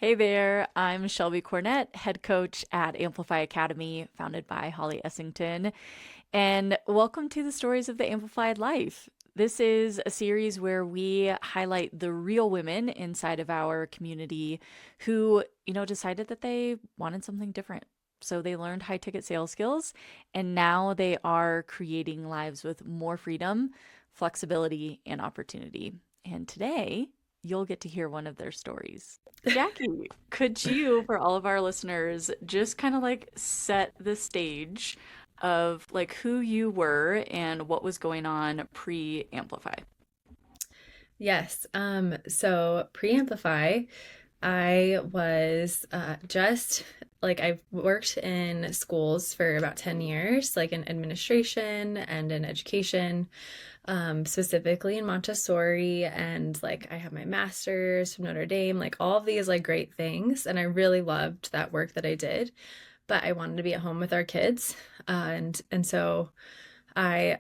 Hey there, I'm Shelby Cornett, head coach at Amplify Academy, founded by Holly Essington. And welcome to the Stories of the Amplified Life. This is a series where we highlight the real women inside of our community who, decided that they wanted something different. So they learned high ticket sales skills, and now they are creating lives with more freedom, flexibility, and opportunity. And today, you'll get to hear one of their stories. Jackie, could you, for all of our listeners, just kind of like set the stage of like who you were and what was going on pre-Amplify? Yes. So pre-Amplify, I was just like I've worked in schools for about 10 years, like in administration and in education, specifically in Montessori. And like I have my master's from Notre Dame, like all of these like great things. And I really loved that work that I did, but I wanted to be at home with our kids. And so I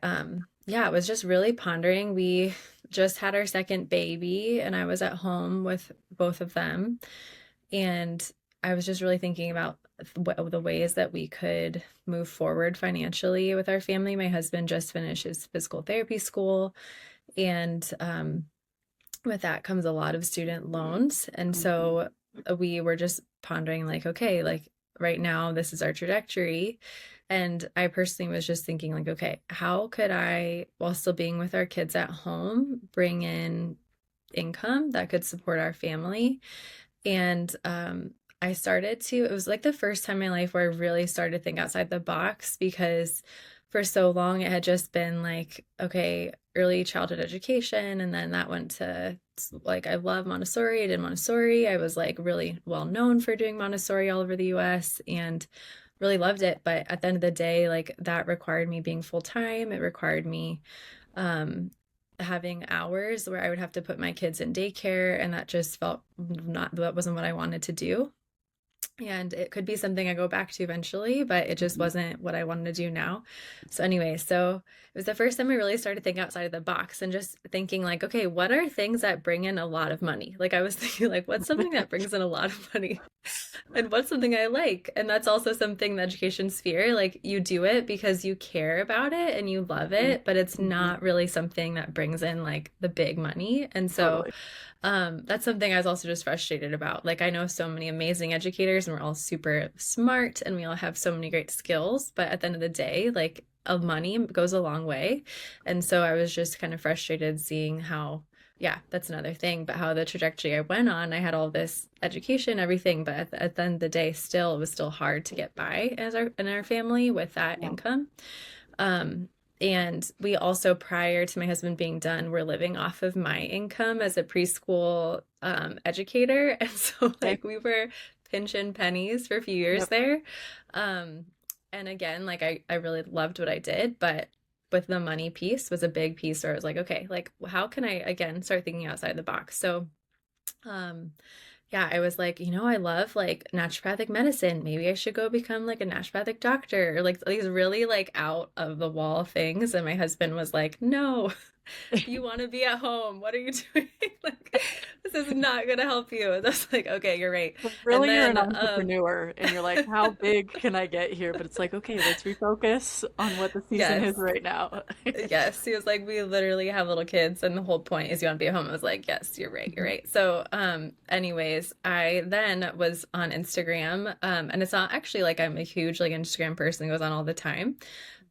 was just really pondering. We just had our second baby, and I was at home with both of them. And I was just really thinking about the ways that we could move forward financially with our family. My husband just finished his physical therapy school, and with that comes a lot of student loans. And Mhm. so we were just pondering, like, okay, like right now, this is our trajectory. And I personally was just thinking, like, okay, how could I, while still being with our kids at home, bring in income that could support our family? And I started to, it was like the first time in my life where I really started to think outside the box, because for so long it had just been like, okay, early childhood education. And then that went to like, I love Montessori. I did Montessori. I was like really well known for doing Montessori all over the US and really loved it. But at the end of the day, like that required me being full time. It required me um, having hours where I would have to put my kids in daycare, and that just felt not, that wasn't what I wanted to do. And it could be something I go back to eventually, but it just Mhm. wasn't what I wanted to do now. So anyway, so it was the first time I really started thinking outside of the box and just thinking like, okay, what are things that bring in a lot of money? Like I was thinking like, what's something that brings in a lot of money? And what's something I like? And that's also something in the education sphere, like you do it because you care about it and you love Mhm. it, but it's Mhm. not really something that brings in like the big money. And so Totally. that's something I was also just frustrated about. Like I know so many amazing educators and we're all super smart and we all have so many great skills, but at the end of the day, like money goes a long way. And so I was just kind of frustrated seeing how, yeah, that's another thing, but how the trajectory I went on, I had all this education, everything, but at the end of the day, still, it was still hard to get by as in our family with that Yeah. income. Um, and we also, prior to my husband being done, were living off of my income as a preschool educator. And so, Okay. like, we were pinching pennies for a few years Yep. there. Um, and again, like, I really loved what I did, but with the money piece was a big piece where I was like, okay, like, how can I, again, start thinking outside the box? So, um, yeah, I was like, I love like naturopathic medicine. Maybe I should go become like a naturopathic doctor or like these really like out of the wall things. And my husband was like, no, you want to be at home. What are you doing? Like, this is not going to help you. And I was like, okay, you're right. And Really, you're an then, entrepreneur and you're like, how big can I get here? But it's like, okay, let's refocus on what the season is yes, right now. yes, he was like, we literally have little kids, and the whole point is you want to be at home. I was like, yes, you're right, you're Mhm. right. So, anyways, I then was on Instagram, and it's not actually like I'm a huge like Instagram person who goes on all the time,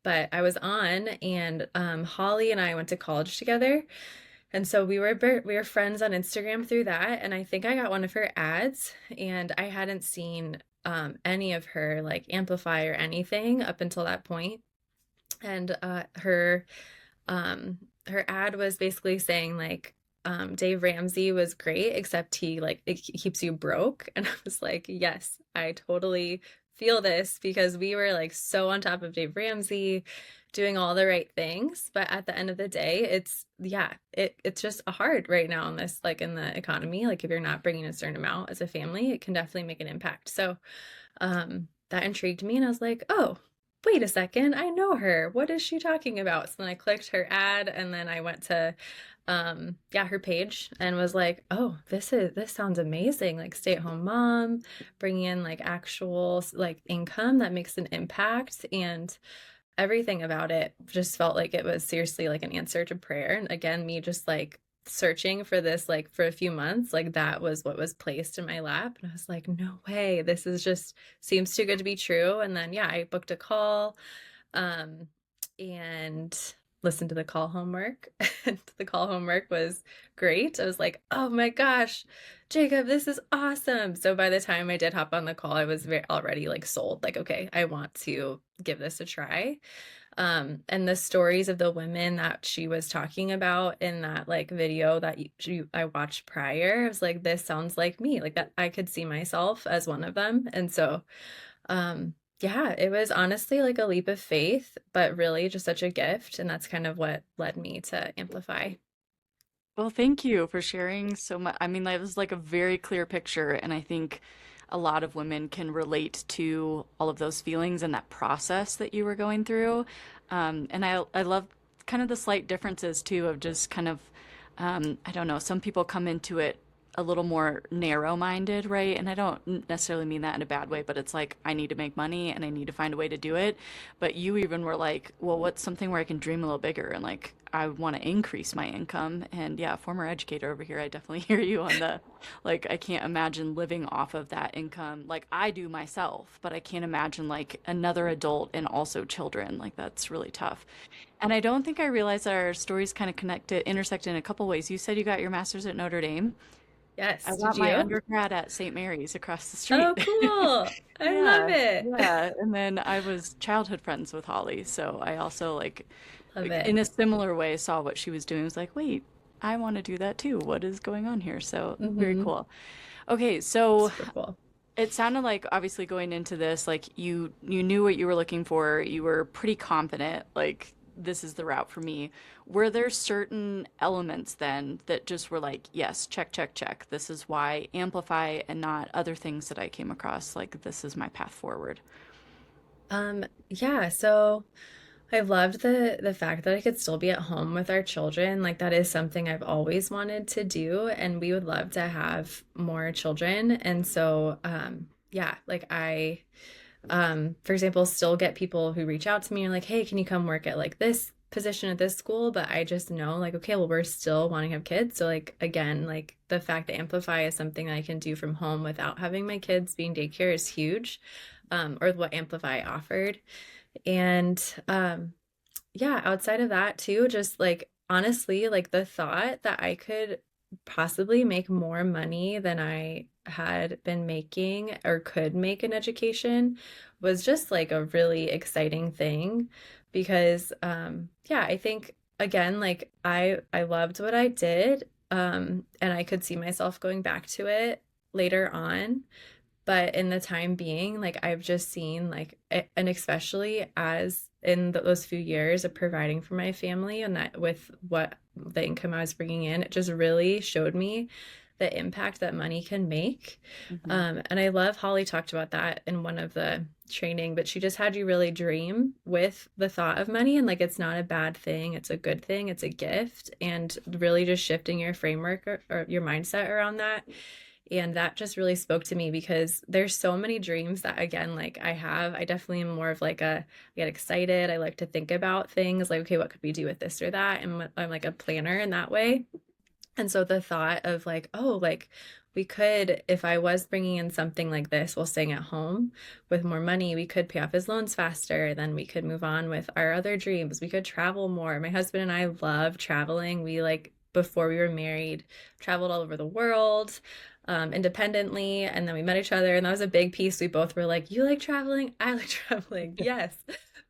but I was on, and Holly and I went to college together, and so we were friends on Instagram through that, and I think I got one of her ads, and I hadn't seen any of her like amplify or anything up until that point, and um her ad was basically saying like Dave Ramsey was great except he like he keeps you broke. And I was like, yes, I totally feel this, because we were like so on top of Dave Ramsey doing all the right things, but at the end of the day, it's yeah, it's just hard right now in this, like in the economy, like if you're not bringing a certain amount as a family, it can definitely make an impact. So that intrigued me, and I was like, oh, wait a second, I know her. What is she talking about? So then I clicked her ad, and then I went to yeah, her page and was like, "Oh, this sounds amazing. Like stay-at-home mom, bringing in like actual like income that makes an impact." And everything about it just felt like it was seriously like an answer to prayer. And again, me just like searching for this like for a few months, like that was what was placed in my lap. And I was like, no way, this is just seems too good to be true. And then yeah, I booked a call um and listened to the call homework. And the call homework was great. I was like, oh my gosh, Jacob, this is awesome. So by the time I did hop on the call, I was already like sold, like, okay, I want to give this a try. And the stories of the women that she was talking about in that like video that I watched prior, I was like, this sounds like me, like that I could see myself as one of them. And so, yeah, it was honestly like a leap of faith, but really just such a gift. And that's kind of what led me to Amplify. Well, thank you for sharing so much. I mean, that was like a very clear picture, and I think a lot of women can relate to all of those feelings and that process that you were going through. And I love kind of the slight differences too of just kind of I don't know, some people come into it a little more narrow-minded, right? And I don't necessarily mean that in a bad way, but it's like I need to make money and I need to find a way to do it. But you even were like, well, what's something where I can dream a little bigger and like I want to increase my income? And yeah, former educator over here, I definitely hear you on the like I can't imagine living off of that income like I do myself, but I can't imagine like another adult and also children. Like that's really tough. And I don't think I realized that our stories kind of intersect in a couple ways. You said you got your master's at Notre Dame. I Yes. Did got my you? undergrad at St. Mary's across the street. Oh, cool. I love Yeah, it. yeah. And then I was childhood friends with Holly, so I also Love like, it. in a similar way saw what she was doing. I was like, wait, I want to do that too. What is going on here? So very Mm-hmm. cool. Okay, so Super cool. it sounded like obviously going into this, like you knew what you were looking for. You were pretty confident, like this is the route for me. Were there certain elements then that just were like, yes, check, check, check. This is why Amplify and not other things that I came across. Like this is my path forward. Yeah, so I loved the fact that I could still be at home with our children. Like that is something I've always wanted to do, and we would love to have more children. And so, yeah, like I, for example, still get people who reach out to me and are like, "Hey, can you come work at like this position at this school?" But I just know, like, okay, well, we're still wanting to have kids. So, like, again, like the fact that Amplify is something that I can do from home without having my kids being daycare is huge, or what Amplify offered. And yeah, outside of that too, just like honestly, like the thought that I could possibly make more money than I had been making or could make in education was just like a really exciting thing because yeah, I think again like I loved what I did and I could see myself going back to it later on, but in the time being like I've just seen like and especially as in those few years of providing for my family and that with what the income I was bringing in, it just really showed me the impact that money can make. Hmm. And I love Holly talked about that in one of the training, but she just had you really dream with the thought of money and like it's not a bad thing, it's a good thing, it's a gift, and really just shifting your framework or your mindset around that. And that just really spoke to me because there's so many dreams that again like I definitely am more of like a I get excited, I like to think about things like okay, what could we do with this or that, and I'm like a planner in that way. And so the thought of like, oh, like we could, if I was bringing in something like this while staying at home with more money, we could pay off his loans faster. Then we could move on with our other dreams. We could travel more. My husband and I love traveling. We like, before we were married, traveled all over the world independently. And then we met each other. And that was a big piece. We both were like, you like traveling? I like traveling. Yes.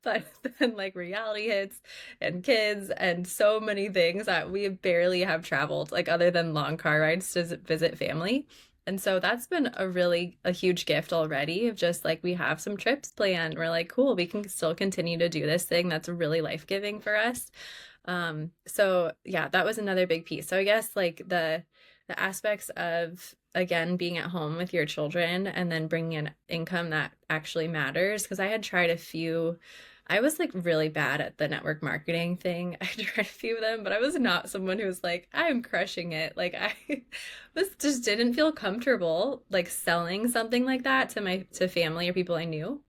But then like reality hits and kids and so many things that we barely have traveled, like other than long car rides to visit family. And so that's been a huge gift already of just like we have some trips planned. We're like, cool, we can still continue to do this thing that's really life-giving for us. So yeah, that was another big piece. So I guess like the aspects of again being at home with your children and then bringing in income that actually matters because I had tried a few I was like really bad at the network marketing thing. I tried a few of them, but I was not someone who was like, I'm crushing it. Like I was just didn't feel comfortable like selling something like that to my to family or people I knew.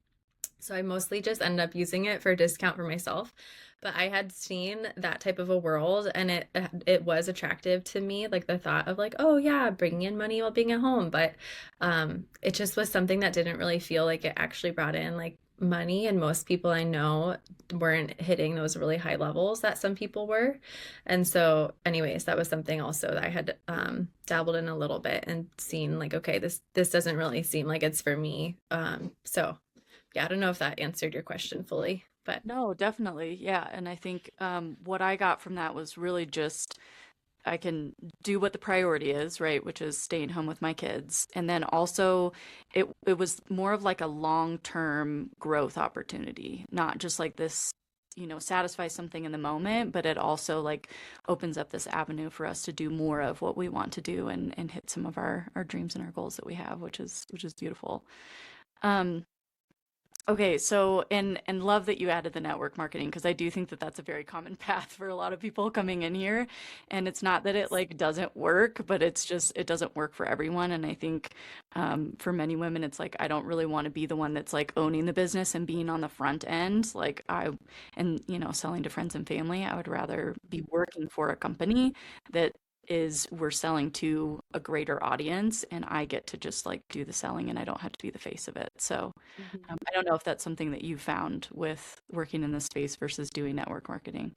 So I mostly just ended up using it for a discount for myself. But I had seen that type of a world and it was attractive to me, like the thought of like, oh yeah, bringing in money while being at home. But it just was something that didn't really feel like it actually brought in like money, and most people I know weren't hitting those really high levels that some people were. And so anyways, that was something also that I had dabbled in a little bit and seen like, okay, this doesn't really seem like it's for me. So yeah, I don't know if that answered your question fully, but No, definitely. Yeah. And I think what I got from that was really just I can do what the priority is, right? Which is staying home with my kids. And then also it was more of like a long-term growth opportunity, not just like this, satisfy something in the moment, but it also like opens up this avenue for us to do more of what we want to do and hit some of our dreams and our goals that we have, which is beautiful. Um, Okay, so and love that you added the network marketing because I do think that that's a very common path for a lot of people coming in here. And it's not that it like doesn't work, but it's just it doesn't work for everyone. And I think for many women, it's like I don't really want to be the one that's like owning the business and being on the front end, like selling to friends and family. I would rather be working for a company that is we're selling to a greater audience and I get to just like do the selling and I don't have to be the face of it. So Mhm. I don't know if that's something that you found with working in this space versus doing network marketing.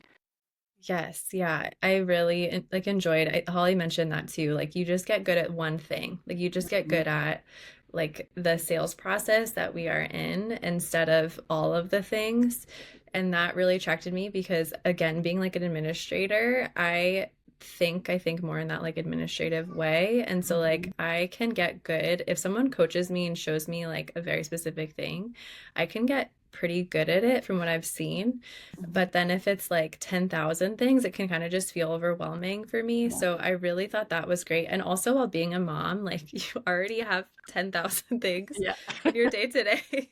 Yes, yeah. I really like enjoyed Holly mentioned that too. Like you just get good at one thing. Like you just get Mhm. good at like the sales process that we are in instead of all of the things. And that really attracted me because again, being like an administrator, I think more in that like administrative way. And so like Mhm. I can get good if someone coaches me and shows me like a very specific thing, I can get pretty good at it from what I've seen. Mhm. But then if it's like 10,000 things, it can kind of just feel overwhelming for me. Yeah. So I really thought that was great. And also while being a mom, like you already have 10,000 things Yeah. in your day to day.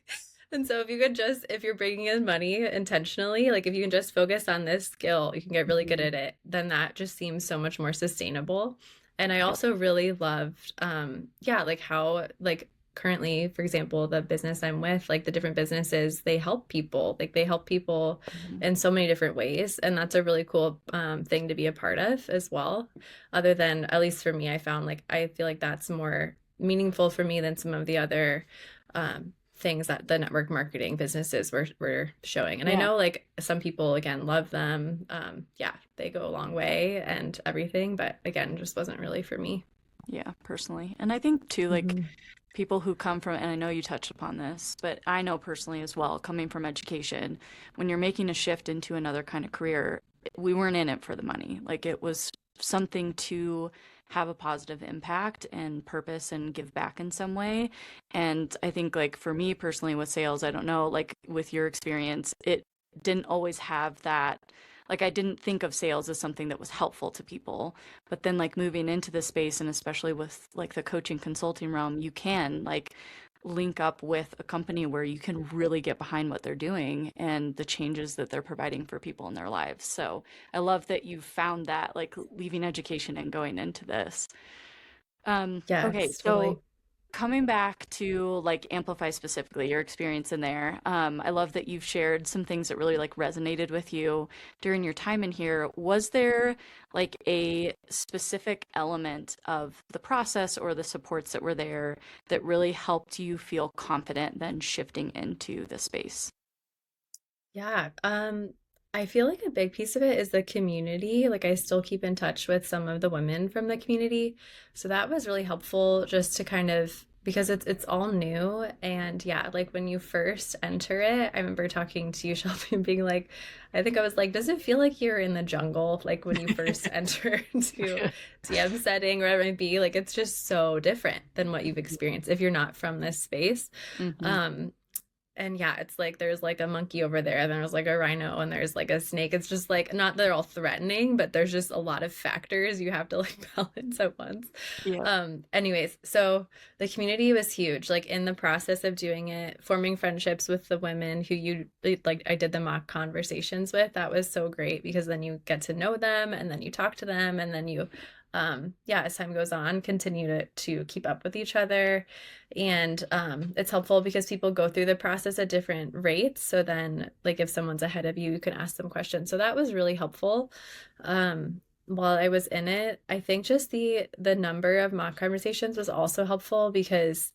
And so if you could just, if you're bringing in money intentionally, like if you can just focus on this skill, you can get really good Mhm. at it, then that just seems so much more sustainable. And I Yep. also really loved, yeah, like how, like currently, for example, the business I'm with, like the different businesses, they help people Mhm. in so many different ways. And that's a really cool thing to be a part of as well. Other than, at least for me, I found like, I feel like that's more meaningful for me than some of the other things that the network marketing businesses were showing. And I Yeah. know like some people again love them. Yeah, they go a long way and everything, but again, just wasn't really for me. Yeah, personally. And I think too, like Hmm. people who come from, and I know you touched upon this, but I know personally as well, coming from education, when you're making a shift into another kind of career, we weren't in it for the money. Like it was something to have a positive impact and purpose and give back in some way. And I think like for me personally with sales, I don't know, like with your experience, it didn't always have that. Like I didn't think of sales as something that was helpful to people. But then like moving into the space and especially with like the coaching consulting realm, you can like link up with a company where you can really get behind what they're doing and the changes that they're providing for people in their lives. So I love that you found that like leaving education and going into this. Okay, Yes, so totally. coming back to like Amplify specifically, your experience in there, I love that you've shared some things that really like resonated with you during your time in here. Was there like a specific element of the process or the supports that were there that really helped you feel confident then shifting into the space? Yeah, I feel like a big piece of it is the community. Like I still keep in touch with some of the women from the community. So that was really helpful just to kind of because it's all new and yeah, like when you first enter it, I remember talking to you, Shelby, and being like, I think I was like, does it feel like you're in the jungle? Like when you first enter into TM setting or whatever it might be, like it's just so different than what you've experienced if you're not from this space. Hmm. Um, And yeah, it's like there's like a monkey over there, and there's like a rhino, and there's like a snake. It's just like not that they're all threatening, but there's just a lot of factors you have to like balance at once. Yeah. Anyways, so the community was huge. Like in the process of doing it, forming friendships with the women who you like I did the mock conversations with, that was so great because then you get to know them and then you talk to them and then you yeah, as time goes on, continue to keep up with each other. And it's helpful because people go through the process at different rates. So then, like, if someone's ahead of you, you can ask them questions. So that was really helpful. While I was in it, I think just the number of mock conversations was also helpful because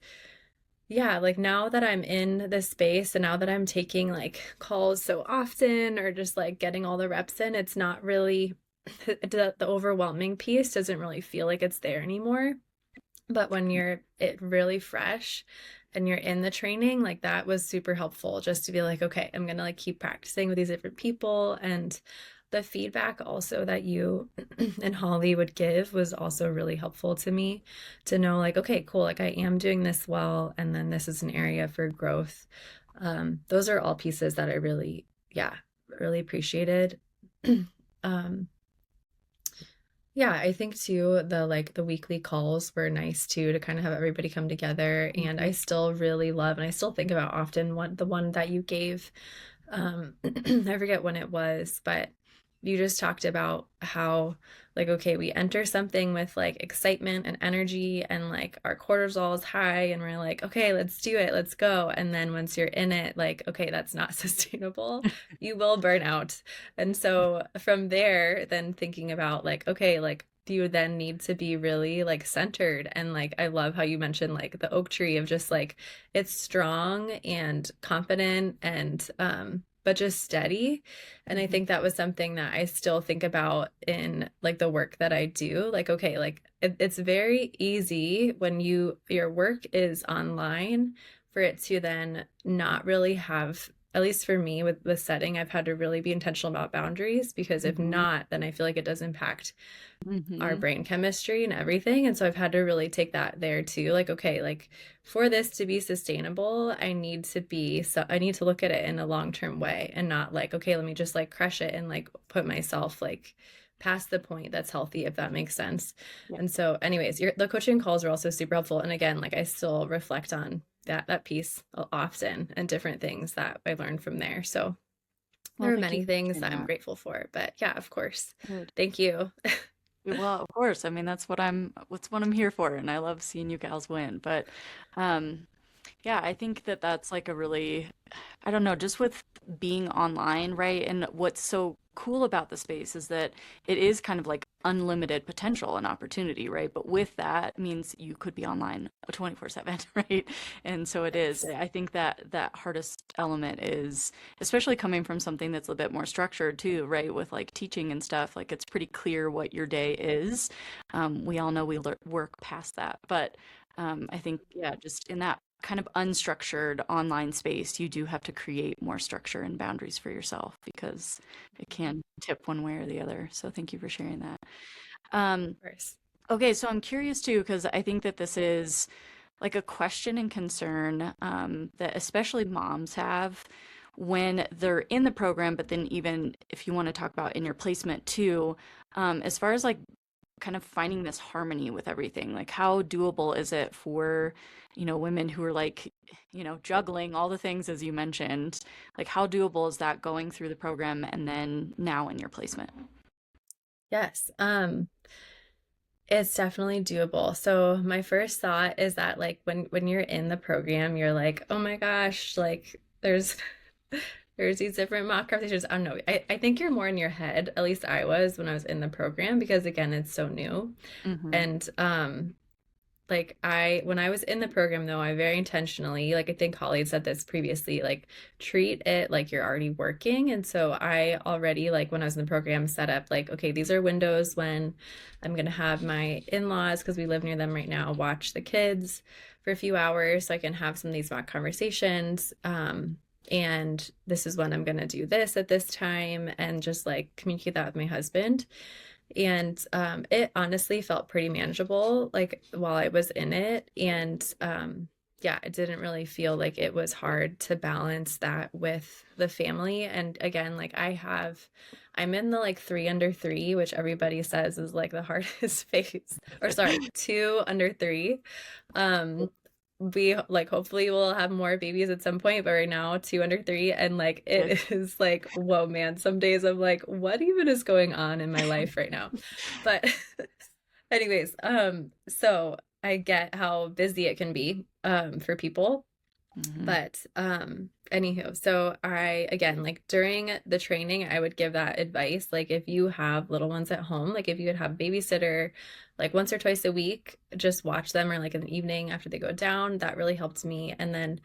yeah, like now that I'm in this space and now that I'm taking like calls so often or just like getting all the reps in, it's not really the overwhelming piece doesn't really feel like it's there anymore. But when you're it really fresh and you're in the training, like that was super helpful just to be like, okay, I'm gonna like keep practicing with these different people. And the feedback also that you and Holly would give was also really helpful to me to know like, okay, cool, like I am doing this well, and then this is an area for growth. Those are all pieces that I really, yeah, really appreciated. um, yeah, I think too the weekly calls were nice too to kind of have everybody come together. And Mhm. I still really love and I still think about often the one that you gave. I forget when it was, but you just talked about how like okay, we enter something with like excitement and energy and like our cortisol is high and we're like, okay, let's do it, let's go. And then once you're in it, like, okay, that's not sustainable. You will burn out. And so from there, then thinking about like, okay, like you then need to be really like centered. And like, I love how you mentioned like the oak tree of just like it's strong and confident and, but just steady. And I Mhm. think that was something that I still think about in like the work that I do. Like, okay, like it's very easy when your work is online for it to then not really have, at least for me with the setting, I've had to really be intentional about boundaries because if Mhm. not, then I feel like it does impact our Mhm. brain chemistry and everything. And so I've had to really take that there too. Like, okay, like for this to be sustainable, I need to look at it in a long-term way and not like, okay, let me just like crush it and like put myself like past the point that's healthy, if that makes sense. Yeah. And so anyways, the coaching calls are also super helpful. And again, like I still reflect on that piece often and different things that I learned from there. So Well, there are thank you many for things sharing that I'm that. grateful for. But yeah, of course. Good. Thank you. Well, of course. I mean, that's what I'm here for, and I love seeing you gals win. But um yeah, I think that that's like a really, I don't know, just with being online, right? And what's so cool about the space is that it is kind of like unlimited potential and opportunity, right? But with that means you could be online 24/7, right? And so it is. Yes. I think that that hardest element is, especially coming from something that's a bit more structured too, right? With like teaching and stuff, like it's pretty clear what your day is. We all know we work past that, but I think, yeah, just in that kind of unstructured online space, you do have to create more structure and boundaries for yourself because it can tip one way or the other. So thank you for sharing that. Um, Of course. okay, so I'm curious too, because I think that this is like a question and concern that especially moms have when they're in the program, but then even if you want to talk about in your placement too, as far as like kind of finding this harmony with everything. Like, how doable is it for, women who are like, juggling all the things as you mentioned? Like, how doable is that going through the program and then now in your placement? Yes. It's definitely doable. So my first thought is that like when you're in the program, you're like, oh my gosh, like there's these different mock conversations. I don't know. I think you're more in your head, at least I was when I was in the program, because again, it's so new. Mm-hmm. And like when I was in the program though, I very intentionally, like I think Holly had said this previously, like treat it like you're already working. And so I already like when I was in the program set up like, okay, these are windows when I'm gonna have my in-laws, because we live near them right now, watch the kids for a few hours so I can have some of these mock conversations. And this is when I'm gonna do this at this time and just like communicate that with my husband. And it honestly felt pretty manageable like while I was in it. And yeah, it didn't really feel like it was hard to balance that with the family. And again, like I'm in the like 3 under 3, which everybody says is like the hardest phase, or sorry, 2 under 3. Um, we like hopefully we'll have more babies at some point, but right now 2 under 3, and like Okay. it is like, whoa, man. Some days I'm like, what even is going on in my life right now? But anyways, so I get how busy it can be for people. Hmm. But anywho, so I again like during the training I would give that advice. Like if you have little ones at home, like if you could have a babysitter like once or twice a week, just watch them or like in the evening after they go down. That really helped me. And then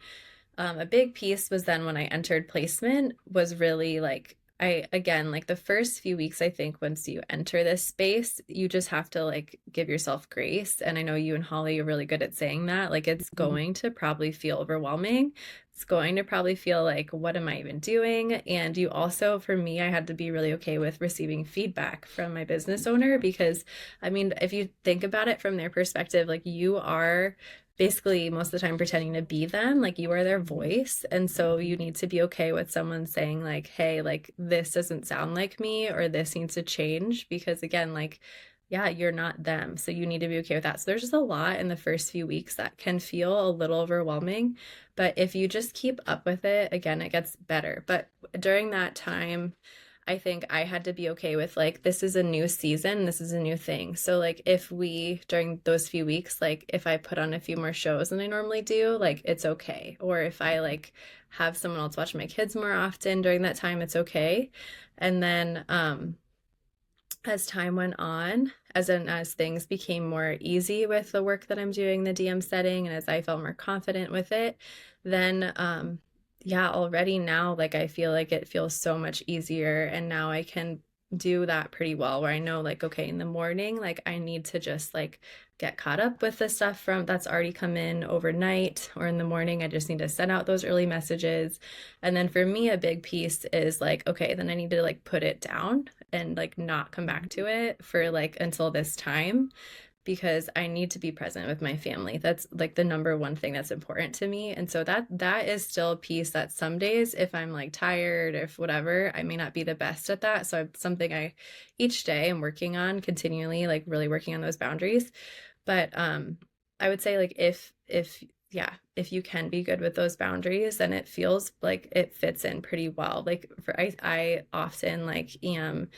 a big piece was then when I entered placement was really like I again like the first few weeks I think once you enter this space you just have to like give yourself grace, and I know you and Holly are really good at saying that, like it's going to probably feel overwhelming. It's going to probably feel like what am I even doing? And you also, for me, I had to be really okay with receiving feedback from my business owner, because I mean if you think about it from their perspective, like you are basically most of the time pretending to be them, like you are their voice, and so you need to be okay with someone saying like, hey, like this doesn't sound like me or this needs to change, because again, like yeah, you're not them, so you need to be okay with that. So there's just a lot in the first few weeks that can feel a little overwhelming, but if you just keep up with it, again, it gets better. But during that time I think I had to be okay with like this is a new season, this is a new thing. So like if we during those few weeks, like if I put on a few more shows than I normally do, like it's okay. Or if I like have someone else watch my kids more often during that time, it's okay. And then as time went on, as things became more easy with the work that I'm doing, the DM setting, and as I felt more confident with it, then yeah, already now like I feel like it feels so much easier, and now I can do that pretty well, where I know like okay, in the morning like I need to just like get caught up with the stuff from that's already come in overnight, or in the morning I just need to send out those early messages. And then for me a big piece is like okay, then I need to like put it down and like not come back to it for like until this time, because I need to be present with my family. That's like the number one thing that's important to me. And so that is still a piece that some days if I'm like tired, if whatever, I may not be the best at that. So it's something I each day am working on continually, like really working on those boundaries. But I would say like if yeah, if you can be good with those boundaries, then it feels like it fits in pretty well. Like for I often like am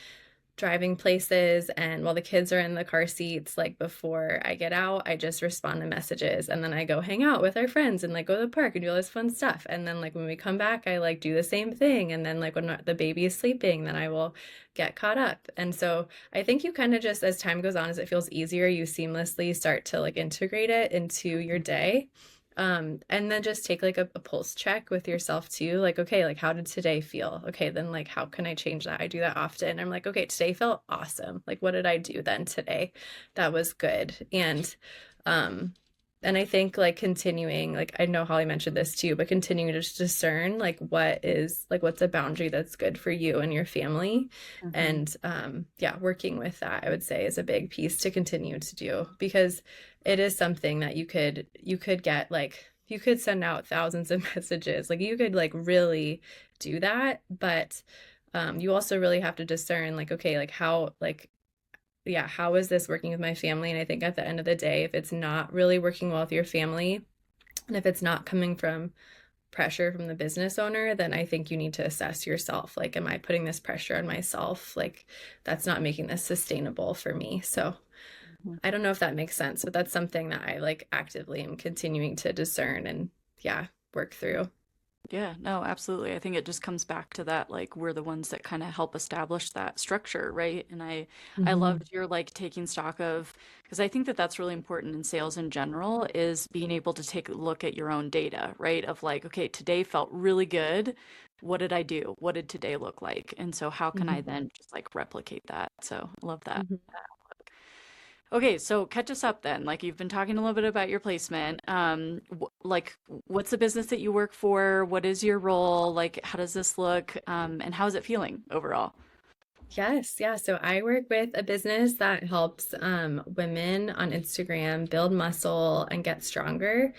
driving places, and while the kids are in the car seats, like before I get out I just respond to messages, and then I go hang out with our friends and like go to the park and do all this fun stuff, and then like when we come back I like do the same thing, and then like when the baby is sleeping then I will get caught up. And so I think you kind of just as time goes on, as it feels easier, you seamlessly start to like integrate it into your day. And then just take like a pulse check with yourself too. Like, okay, like how did today feel? Okay, then like how can I change that? I do that often. I'm like, okay, today felt awesome. Like, what did I do then today? That was good. Um, and I think like continuing, like I know Holly mentioned this too, but continuing to just discern like what is like what's a boundary that's good for you and your family. Hmm. And yeah, working with that I would say is a big piece to continue to do, because it is something that you could get like you could send out thousands of messages, like you could like really do that, but you also really have to discern like okay, like how like yeah, how is this working with my family? And I think at the end of the day, if it's not really working well with your family, and if it's not coming from pressure from the business owner, then I think you need to assess yourself. Like, am I putting this pressure on myself? Like, that's not making this sustainable for me. So I don't know if that makes sense, but that's something that I like actively am continuing to discern and yeah, work through. Yeah, no, absolutely. I think it just comes back to that, like we're the ones that kind of help establish that structure, right? And I Hmm. loved your like taking stock of, because I think that that's really important in sales in general, is being able to take a look at your own data, right? Of like, okay, today felt really good. What did I do? What did today look like? And so how can I Hmm. then just like replicate that? So I love that. Hmm. Okay, so catch us up then. Like you've been talking a little bit about your placement. Like what's the business that you work for? What is your role? Like how does this look? And how is it feeling overall? Yes, yeah. So I work with a business that helps women on Instagram build muscle and get stronger.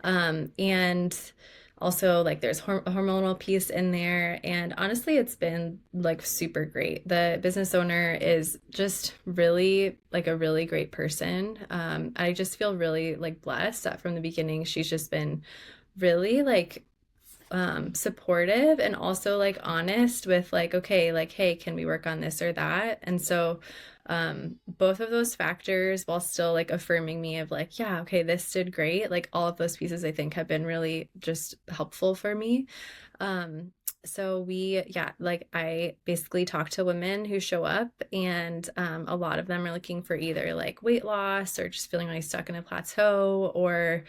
And also like there's a hormonal piece in there. And honestly, it's been like super great. The business owner is just really like a really great person. I just feel really like blessed that from the beginning she's just been really like supportive and also like honest with like, okay, like, hey, can we work on this or that? And so both of those factors while still like affirming me of like, yeah, okay, this did great. Like all of those pieces I think have been really just helpful for me. Um, so yeah, like I basically talk to women who show up, and a lot of them are looking for either like weight loss or just feeling like stuck in a plateau, or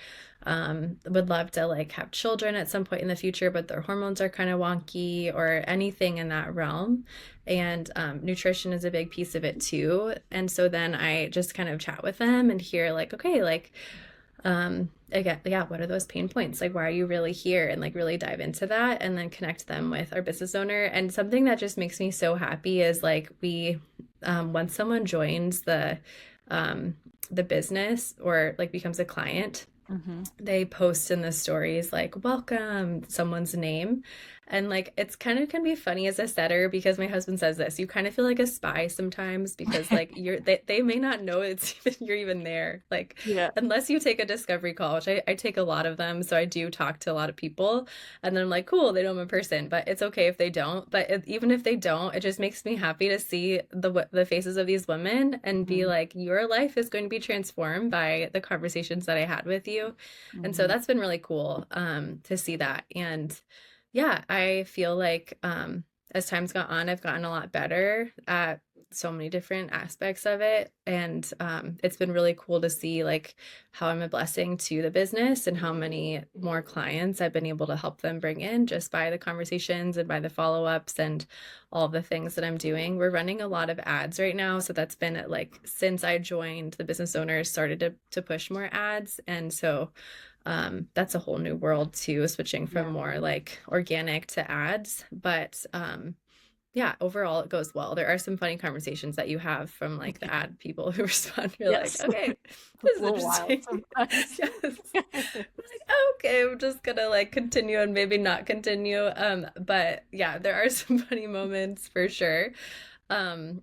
would love to like have children at some point in the future, but their hormones are kind of wonky, or anything in that realm. And nutrition is a big piece of it too. And so then I just kind of chat with them and hear like, okay, like again, yeah, what are those pain points? Like, why are you really here? And like really dive into that and then connect them with our business owner. And something that just makes me so happy is like once someone joins the business or like becomes a client, Mm-hmm. they post in the stories like welcome someone's name, and like it's kind of can be funny as a setter because my husband says this, you kind of feel like a spy sometimes because like they may not know it's even, you're even there, like Yeah. unless you take a discovery call, which I take a lot of them, so I do talk to a lot of people, and then I'm like cool, they know I'm a person, but it's okay if they don't. But even if they don't, it just makes me happy to see the faces of these women and be Mm-hmm. like, your life is going to be transformed by the conversations that I had with you. And so Mm-hmm. that's been really cool to see that. And yeah, I feel like as time's gone on, I've gotten a lot better at so many different aspects of it. And it's been really cool to see like how I'm a blessing to the business and how many more clients I've been able to help them bring in just by the conversations and by the follow-ups and all the things that I'm doing. We're running a lot of ads right now. So that's been like since I joined, the business owners started to push more ads. And so that's a whole new world too, switching from Yeah. more like organic to ads. But yeah, overall it goes well. There are some funny conversations that you have from like the ad people who respond. You're like, Yes. okay, It's this a is little wild interesting. sometimes. Yes. Like, okay, I'm just gonna like continue and maybe not continue. But yeah, there are some funny moments for sure. Um,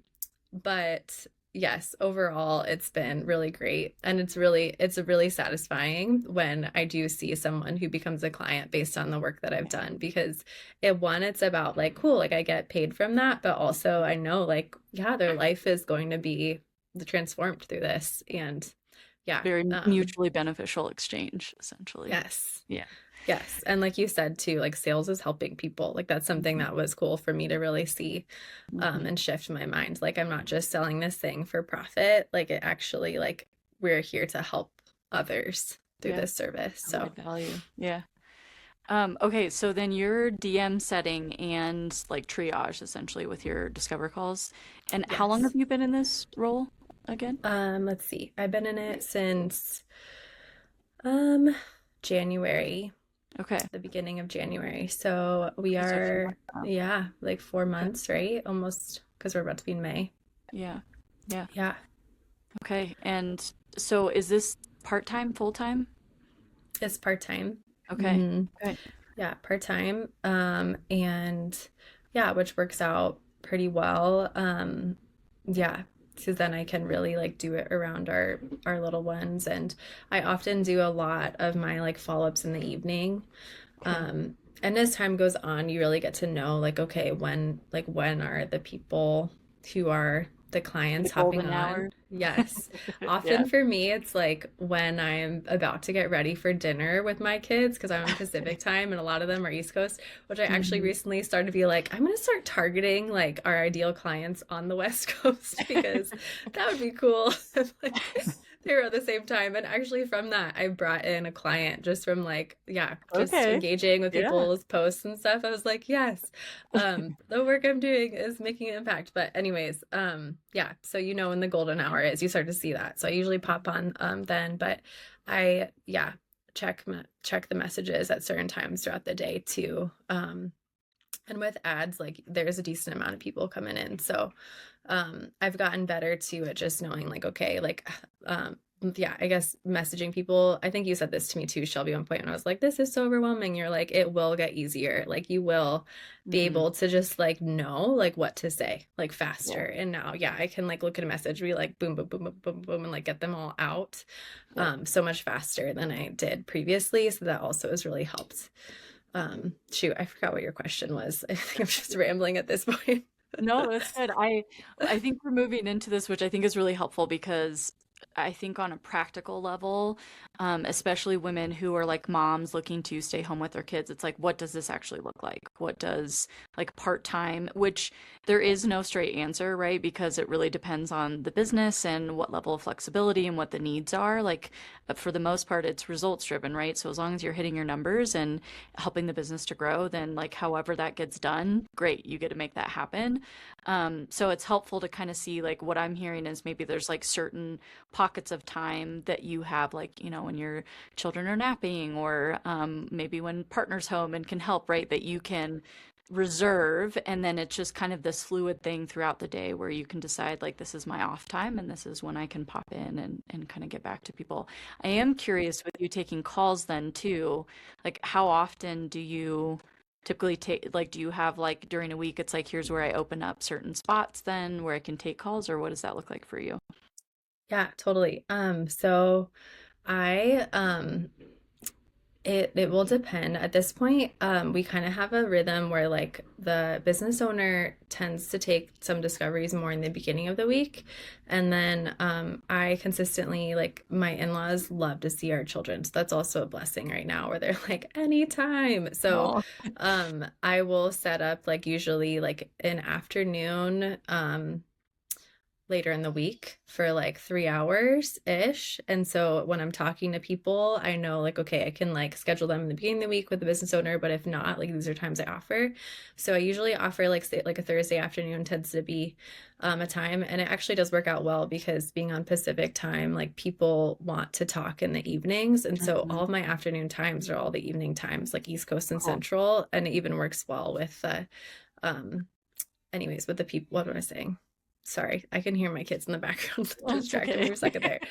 but yes, overall it's been really great. And it's really satisfying when I do see someone who becomes a client based on the work that I've done, because it's about like cool, like I get paid from that, but also I know like yeah, their life is going to be transformed through this. And yeah, Very mutually beneficial exchange, essentially. yes. Yeah. Yes. And like you said too, like sales is helping people. Like that's something Mhm. that was cool for me to really see Mhm. and shift my mind. Like I'm not just selling this thing for profit. Like it actually like we're here to help others through Yeah. this service. So Provide value. Yeah. Okay, so then you're DM setting and like triage essentially with your Discover calls. And how long have yes. you been in this role again? Let's see. I've been in it since um January, Okay. the beginning of January. So we Okay, so a few are, months now. yeah, like four Okay. months, right? Almost, because we're about to be in May. Yeah. Yeah. Yeah. Okay. And so is this part-time, full-time? It's part-time. Okay. Hmm. Okay. Yeah, part-time. And yeah, which works out pretty well. Yeah, because then I can really like do it around our little ones. And I often do a lot of my like follow-ups in the evening. Okay. And as time goes on, you really get to know like, okay, when are the people who are the The clients hopping golden on? hour. Yes. Yeah. Often for me, it's like when I'm about to get ready for dinner with my kids, because I'm in Pacific time and a lot of them are East Coast, which I actually Mhm. recently started to be like, I'm gonna start targeting like our ideal clients on the West Coast because that would be cool. Like they were at the same time. And actually from that, I brought in a client just from like, yeah, just Okay. engaging with Yeah. people's posts and stuff. I was like, yes, the work I'm doing is making an impact. But anyways, yeah, so you know when the golden hour is, you start to see that. So I usually pop on then, but I yeah, check the messages at certain times throughout the day too. And with ads, like there's a decent amount of people coming in. So I've gotten better to at just knowing like, okay, like yeah, I guess messaging people. I think you said this to me too, Shelby, one point, and I was like, this is so overwhelming. You're like, it will get easier. Like you will be Mm-hmm. able to just like know like what to say like Yeah. faster. And now, yeah, I can like look at a message, be like boom, boom, boom, boom, boom, boom, and like get them all out Yep. so much faster than I did previously. So that also has really helped. Shoot, I forgot what your question was. I think I'm just rambling at this point. No, that's good. I think we're moving into this, which I think is really helpful because I think on a practical level, especially women who are like moms looking to stay home with their kids, it's like, what does this actually look like? What does like part-time, which there is no straight answer, right? Because it really depends on the business and what level of flexibility and what the needs are. Like, for the most part, it's results driven, right? So as long as you're hitting your numbers and helping the business to grow, then like however that gets done, great, you get to make that happen. So it's helpful to kind of see like what I'm hearing is maybe there's like certain pockets of time that you have, like, when your children are napping or maybe when partner's home and can help, right? That you can reserve. And then it's just kind of this fluid thing throughout the day where you can decide, like, this is my off time and this is when I can pop in and kind of get back to people. I am curious with you taking calls then too, like, how often do you typically take, like, do you have like during a week, it's like, here's where I open up certain spots then where I can take calls, or what does that look like for you? Yeah, totally. So I it will depend. At this point, we kind of have a rhythm where like the business owner tends to take some discoveries more in the beginning of the week, and then I consistently like my in-laws love to see our children, so that's also a blessing right now where they're like anytime. So Oh, I will set up like usually like an afternoon later in the week for like 3 hours ish. And so when I'm talking to people, I know like, okay, I can like schedule them in the beginning of the week with the business owner, but if not, like these are times I offer. So I usually offer like say like a Thursday afternoon tends to be a time, and it actually does work out well because being on Pacific time, like people want to talk in the evenings. And so all mhm. of my afternoon times are all the evening times, like East Coast and Cool. Central. And it even works well with um anyways, with the people, what am I saying? Sorry, I can hear my kids in the background That's distracted me okay. for a second there.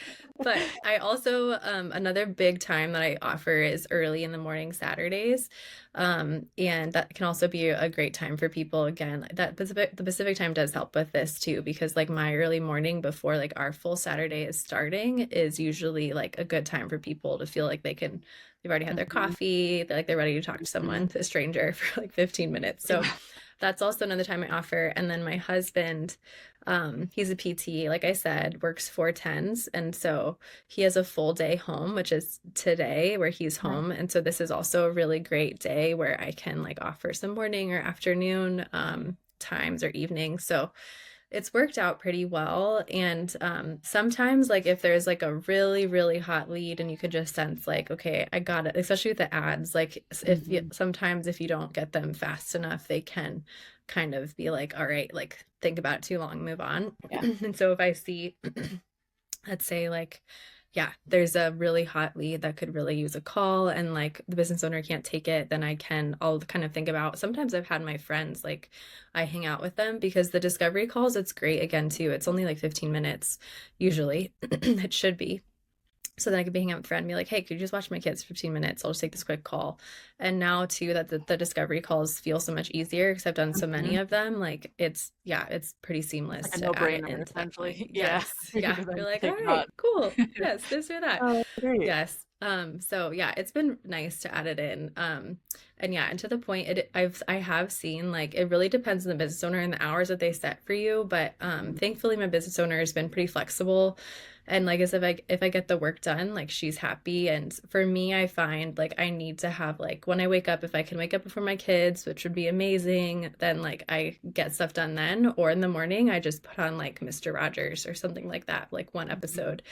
But I also, another big time that I offer is early in the morning Saturdays. And that can also be a great time for people. Again, the Pacific time does help with this too, because like my early morning before like our full Saturday is starting is usually like a good time for people to feel like they've already had their Mhm, coffee, they're ready to talk to mhm. someone, to a stranger for like 15 minutes. So Yeah. that's also another time I offer. And then my husband, he's a PT, like I said, works 4 10s. And so he has a full day home, which is today where he's Nice. home. And so this is also a really great day where I can like offer some morning or afternoon times or evenings. So it's worked out pretty well. And sometimes, like, if there's like a really, really hot lead and you can just sense, like, okay, I got it, especially with the ads, like, if you, Mhm. sometimes if you don't get them fast enough, they can kind of be like, all right, like, think about it too long, move on. Yeah. And so if I see, let's say, like, yeah, there's a really hot lead that could really use a call and like the business owner can't take it, then I'll kind of think about, sometimes I've had my friends, like I hang out with them because the discovery calls, it's great again too. It's only like 15 minutes usually. It should be. So then I could be hanging out with a friend and be like, hey, could you just watch my kids for 15 minutes? I'll just take this quick call. And now too that the discovery calls feel so much easier because I've done so many Mhm. of them. Like it's pretty It's like seamless a to add it no-brainer, into that point. essentially. Yeah. Yes. For you Yeah. to You're then like, all take it right, on. cool. Yes, this or that. Oh, great. Yes. So yeah, it's been nice to add it in. And yeah, and to the point I have seen like it really depends on the business owner and the hours that they set for you. But thankfully my business owner has been pretty flexible. And like I said, if I get the work done, like she's happy. And for me, I find like I need to have like when I wake up, if I can wake up before my kids, which would be amazing, then like I get stuff done then. Or in the morning, I just put on like Mr. Rogers or something like that, like one Mhm. episode.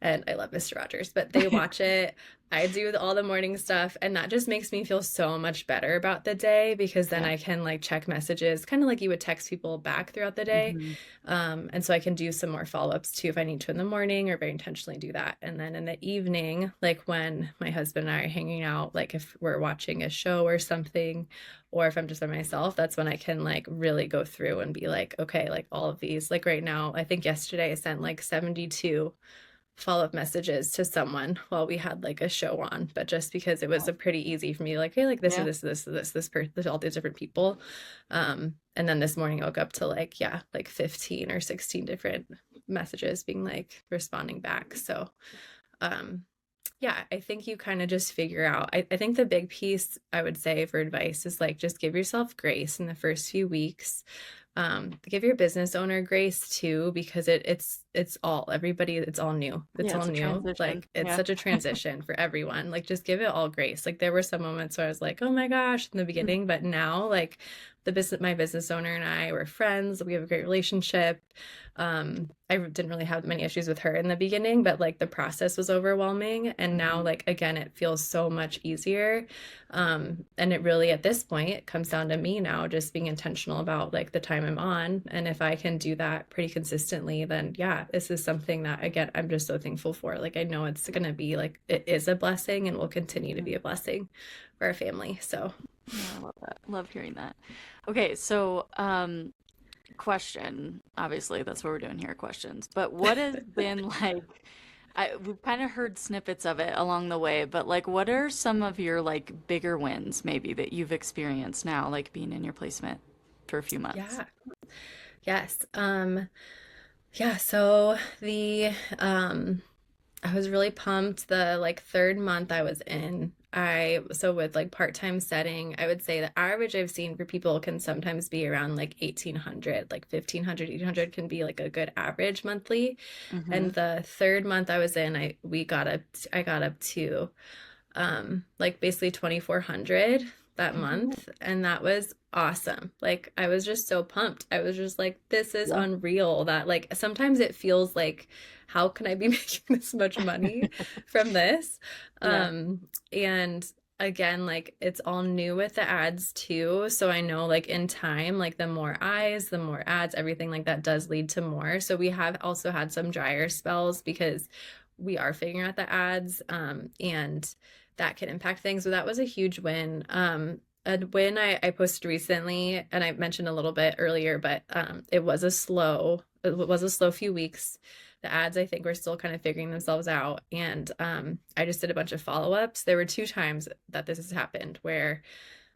And I love Mr. Rogers, but they watch it. I do all the morning stuff, and that just makes me feel so much better about the day because then Yeah. I can like check messages, kind of like you would text people back throughout the day. Hmm. And so I can do some more follow-ups too if I need to in the morning or very intentionally do that. And then in the evening, like when my husband and I are hanging out, like if we're watching a show or something, or if I'm just by myself, that's when I can like really go through and be like, okay, like all of these, like right now, I think yesterday I sent like 72 follow-up messages to someone while we had like a show on, but just because it was a pretty easy for me, like, hey, like this or Yeah. this person, there's all these different people. And then this morning I woke up to like, yeah, like 15 or 16 different messages being like responding back. So um yeah, I think you kind of just figure out. I think the big piece I would say for advice is like just give yourself grace in the first few weeks. Give your business owner grace too, because it's all everybody, it's all new. It's Yeah, all it's a new. transition. Like it's Yeah. such a transition for everyone. Like just give it all grace. Like there were some moments where I was like, oh my gosh, in the beginning, but now like my business owner and I were friends. We have a great relationship. I didn't really have many issues with her in the beginning, but like the process was overwhelming. And now, Hmm. like, again, it feels so much easier. And it really, at this point, it comes down to me now just being intentional about like the time I'm on. And if I can do that pretty consistently, then yeah, this is something that, again, I'm just so thankful for. Like, I know it's going to be like, it is a blessing and will continue to be a blessing for our family. So, Yeah, I love that. Love hearing that. Okay, so question. Obviously, that's what we're doing here, questions. But what has been like we've kind of heard snippets of it along the way, but like what are some of your like bigger wins maybe that you've experienced now, like being in your placement for a few months? yeah. Yes. Yeah, so the I was really pumped the like third month I was in. I so with like part-time setting, I would say the average I've seen for people can sometimes be around like 1800, like 1500, 1800 can be like a good average monthly. Mm-hmm. And the third month I was in, I got up to like basically 2400 that Hmm. month, and that was awesome. Like I was just so pumped. I was just like, this is Yeah. unreal. That like sometimes it feels like, how can I be making this much money from this? Yeah. um and again, like it's all new with the ads too, so I know like in time, like the more eyes, the more ads, everything like that does lead to more. So we have also had some drier spells because we are figuring out the ads, and that can impact things. So that was a huge win. A win I posted recently, and I mentioned a little bit earlier, but it was a slow few weeks. The ads, I think, were still kind of figuring themselves out. And I just did a bunch of follow-ups. There were two times that this has happened where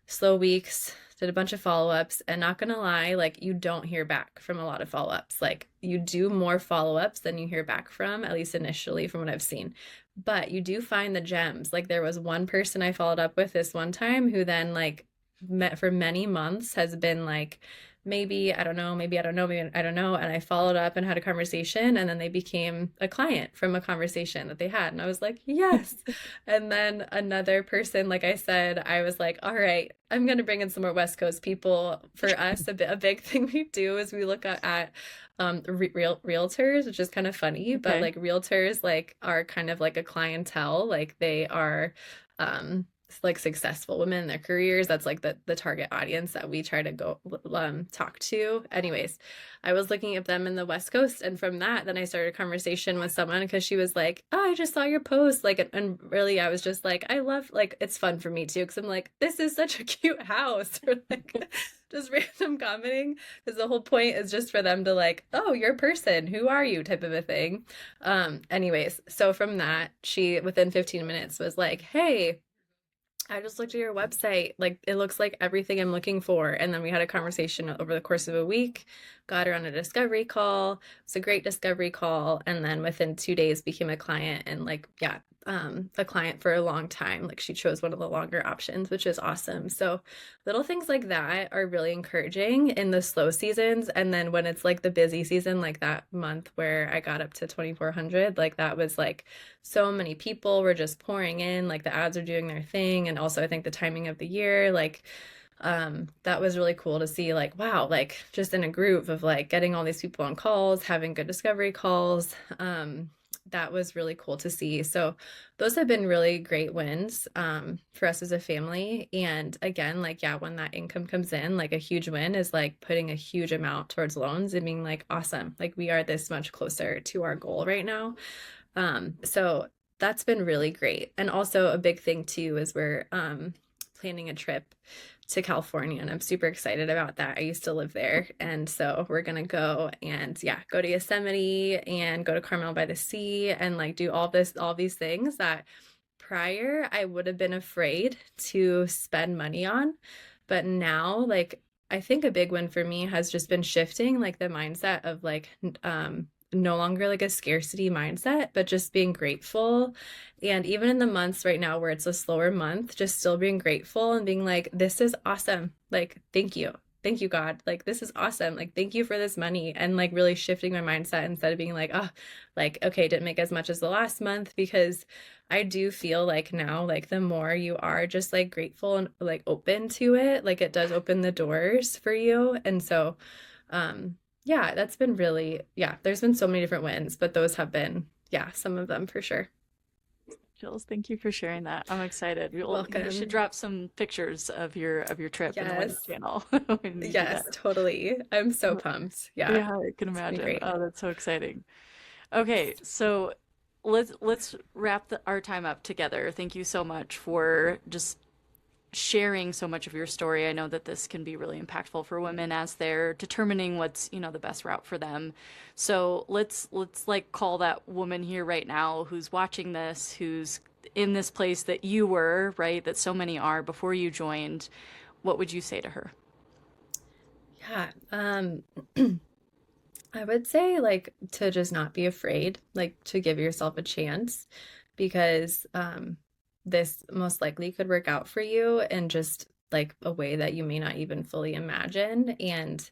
slow weeks, did a bunch of follow-ups, and not gonna lie, like you don't hear back from a lot of follow-ups. Like you do more follow-ups than you hear back from, at least initially from what I've seen. But you do find the gems. Like there was one person I followed up with this one time who then like met for many months has been like, maybe I don't know, maybe I don't know, maybe I don't know. And I followed up and had a conversation, and then they became a client from a conversation that they had. And I was like, yes. And then another person, like I said, I was like, all right, I'm going to bring in some more West Coast people. For us, a big thing we do is we look at realtors, which is kind of funny, but Okay. like realtors like are kind of like a clientele, like they are um like successful women in their careers. That's like the target audience that we try to go talk to. Anyways, I was looking at them in the West Coast, and from that, then I started a conversation with someone because she was like, "Oh, I just saw your post." Like, and really, I was just like, I love like it's fun for me too because I'm like, this is such a cute house, or like just random commenting, because the whole point is just for them to like, oh, you're a person, who are you, type of a thing. Anyways, so from that, she within 15 minutes was like, hey, I just looked at your website. Like, it looks like everything I'm looking for. And then we had a conversation over the course of a week, got her on a discovery call. It was a great discovery call. And then within 2 days became a client, and like, yeah, a client for a long time. Like she chose one of the longer options, which is awesome. So little things like that are really encouraging in the slow seasons. And then when it's like the busy season, like that month where I got up to 2400, like that was like so many people were just pouring in, like the ads are doing their thing. And also I think the timing of the year, like that was really cool to see, like, wow, like just in a groove of like getting all these people on calls, having good discovery calls. that was really cool to see. So those have been really great wins for us as a family. And again, like, yeah, when that income comes in, like a huge win is like putting a huge amount towards loans and being like, awesome, like we are this much closer to our goal right now. So that's been really great. And also a big thing too is we're planning a trip to California and I'm super excited about that. I used to live there. And so we're gonna go and yeah, go to Yosemite and go to Carmel by the Sea and like do all these things that prior I would have been afraid to spend money on. But now, like, I think a big win for me has just been shifting like the mindset of like no longer like a scarcity mindset, but just being grateful. And even in the months right now where it's a slower month, just still being grateful and being like, this is awesome. Like, thank you. Thank you, God. Like, this is awesome. Like, thank you for this money. And like, really shifting my mindset instead of being like, oh, like, okay, didn't make as much as the last month because I do feel like now, like, the more you are just like grateful and like open to it, like, it does open the doors for you. And so, yeah, that's been really, yeah, there's been so many different wins, but those have been, yeah, some of them for sure. Jules, thank you for sharing that. I'm excited. You're You should welcome. drop some pictures of your trip in the Wins Yes. channel when you do that. Yes, totally. I'm so pumped. Yeah, Yeah, I can it's gonna be imagine. great. Oh, that's so exciting. Okay, so let's wrap our time up together. Thank you so much for just sharing so much of your story. I know that this can be really impactful for women as they're determining what's, the best route for them. So let's like call that woman here right now who's watching this, who's in this place that you were, right? That so many are before you joined. What would you say to her? Yeah. I would say like to just not be afraid, like to give yourself a chance because this most likely could work out for you in just like a way that you may not even fully imagine. And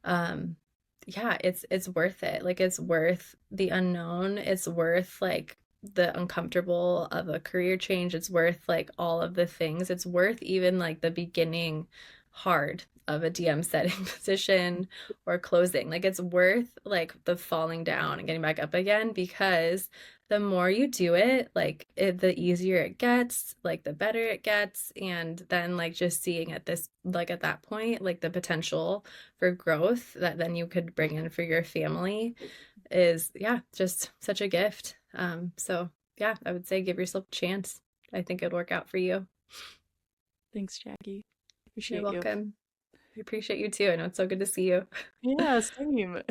um yeah, it's worth it. Like it's worth the unknown. It's worth like the uncomfortable of a career change. It's worth like all of the things. It's worth even like the beginning hard of a DM setting position or closing. Like it's worth like the falling down and getting back up again because the more you do it, like the easier it gets, like the better it gets. And then like just seeing at this, like at that point, like the potential for growth that then you could bring in for your family is, yeah, just such a gift. So yeah, I would say give yourself a chance. I think it'd work out for you. Thanks, Jackie. You're Appreciate you. welcome. I appreciate you too. I know it's so good to see you. Yeah, same.